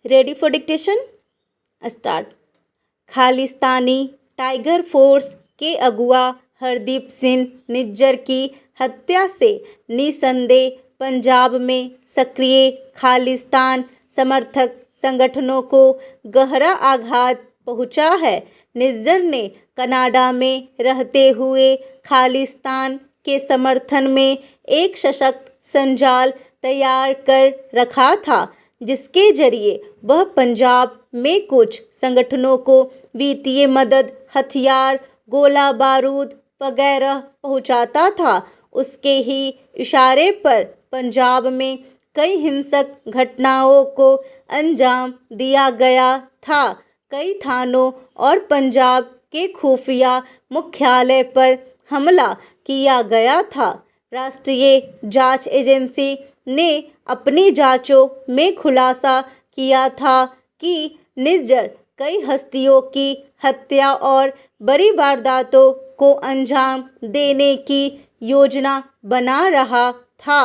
Ready for dictation? Start. Khalistani tiger force के अगुआ हरदीप सिंह निज्जर की हत्या से निसंदेह पंजाब में सक्रिय खालिस्तान समर्थक संगठनों को गहरा आघात पहुंचा है। निज्जर ने कनाडा में रहते हुए खालिस्तान के समर्थन में एक सशक्त संजाल तैयार कर रखा था, जिसके जरिए वह पंजाब में कुछ संगठनों को वित्तीय मदद, हथियार, गोला बारूद वगैरह पहुंचाता था। उसके ही इशारे पर पंजाब में कई हिंसक घटनाओं को अंजाम दिया गया था। कई थानों और पंजाब के खुफिया मुख्यालय पर हमला किया गया था। राष्ट्रीय जांच एजेंसी ने अपनी जांचों में खुलासा किया था कि निज्जर कई हस्तियों की हत्या और बड़ी वारदातों को अंजाम देने की योजना बना रहा था।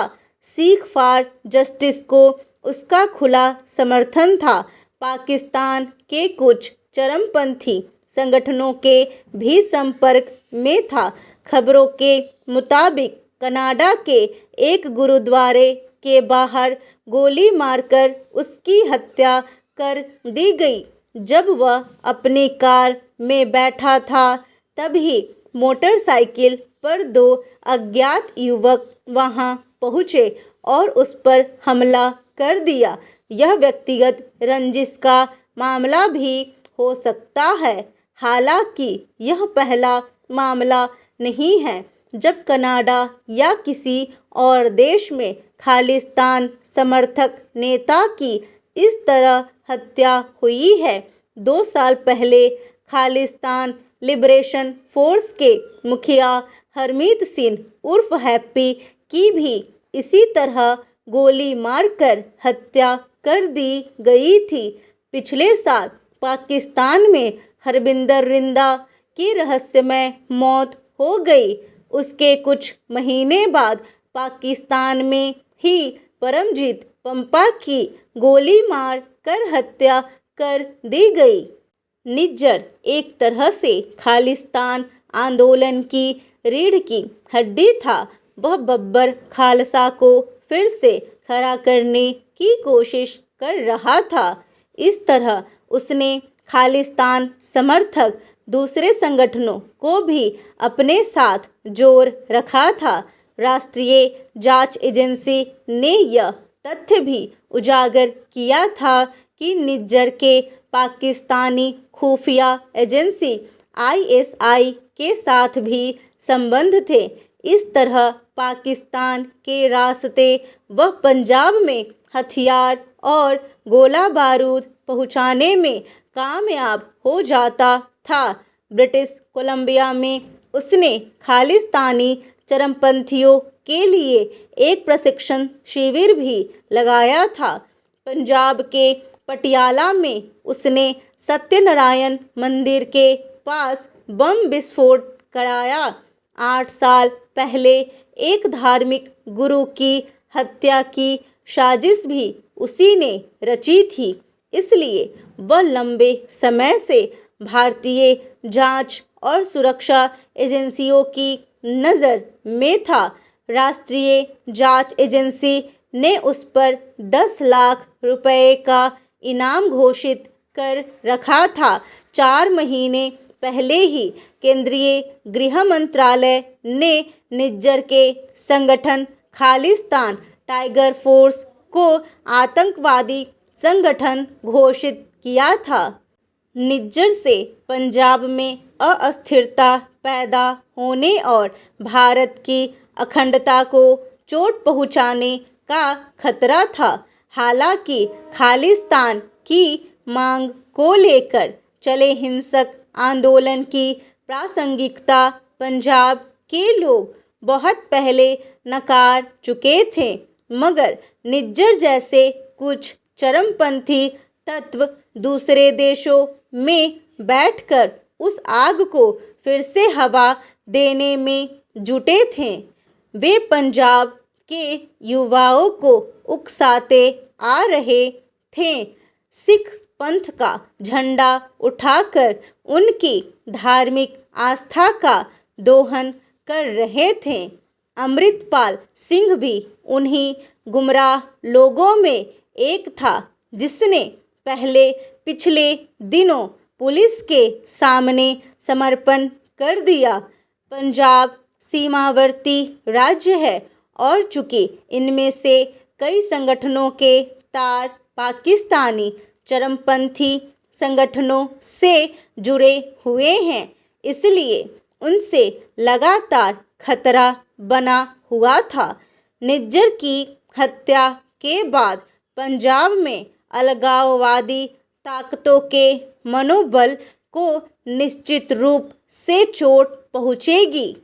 सीख फॉर जस्टिस को उसका खुला समर्थन था। पाकिस्तान के कुछ चरमपंथी संगठनों के भी संपर्क में था। खबरों के मुताबिक कनाडा के एक गुरुद्वारे के बाहर गोली मारकर उसकी हत्या कर दी गई। जब वह अपनी कार में बैठा था, तभी मोटरसाइकिल पर दो अज्ञात युवक वहां पहुंचे और उस पर हमला कर दिया। यह व्यक्तिगत रंजिश का मामला भी हो सकता है। हालांकि यह पहला मामला नहीं है जब कनाडा या किसी और देश में खालिस्तान समर्थक नेता की इस तरह हत्या हुई है। 2 साल पहले खालिस्तान लिबरेशन फोर्स के मुखिया हरमीत सिंह उर्फ हैप्पी की भी इसी तरह गोली मारकर हत्या कर दी गई थी। पिछले साल पाकिस्तान में हरबिंदर रिंदा की रहस्यमय मौत हो गई। उसके कुछ महीने बाद पाकिस्तान में ही परमजीत पंपा की गोली मार कर हत्या कर दी गई। निज्जर एक तरह से खालिस्तान आंदोलन की रीढ़ की हड्डी था। वह बब्बर खालसा को फिर से खड़ा करने की कोशिश कर रहा था। इस तरह उसने खालिस्तान समर्थक दूसरे संगठनों को भी अपने साथ जोड़ रखा था। राष्ट्रीय जांच एजेंसी ने यह तथ्य भी उजागर किया था कि निज्जर के पाकिस्तानी खुफिया एजेंसी ISI के साथ भी संबंध थे। इस तरह पाकिस्तान के रास्ते वह पंजाब में हथियार और गोला बारूद पहुंचाने में कामयाब हो जाता था। ब्रिटिश कोलंबिया में उसने खालिस्तानी चरमपंथियों के लिए एक प्रशिक्षण शिविर भी लगाया था। पंजाब के पटियाला में उसने सत्यनारायण मंदिर के पास बम विस्फोट कराया। 8 साल पहले एक धार्मिक गुरु की हत्या की साजिश भी उसी ने रची थी। इसलिए वह लंबे समय से भारतीय जांच और सुरक्षा एजेंसियों की नज़र में था। राष्ट्रीय जांच एजेंसी ने उस पर 10 लाख रुपए का इनाम घोषित कर रखा था। 4 महीने पहले ही केंद्रीय गृह मंत्रालय ने निज्जर के संगठन खालिस्तान टाइगर फोर्स को आतंकवादी संगठन घोषित किया था। निज्जर से पंजाब में अस्थिरता पैदा होने और भारत की अखंडता को चोट पहुंचाने का खतरा था। हालांकि खालिस्तान की मांग को लेकर चले हिंसक आंदोलन की प्रासंगिकता पंजाब के लोग बहुत पहले नकार चुके थे, मगर निज्जर जैसे कुछ चरमपंथी तत्व दूसरे देशों में बैठकर उस आग को फिर से हवा देने में जुटे थे। वे पंजाब के युवाओं को उकसाते आ रहे थे। सिख पंथ का झंडा उठाकर उनकी धार्मिक आस्था का दोहन कर रहे थे। अमृतपाल सिंह भी उन्हीं गुमराह लोगों में एक था जिसने पिछले दिनों पुलिस के सामने समर्पण कर दिया। पंजाब सीमावर्ती राज्य है और चूंकि इनमें से कई संगठनों के तार पाकिस्तानी चरमपंथी संगठनों से जुड़े हुए हैं, इसलिए उनसे लगातार खतरा बना हुआ था। निज्जर की हत्या के बाद पंजाब में अलगाववादी ताकतों के मनोबल को निश्चित रूप से चोट पहुंचेगी।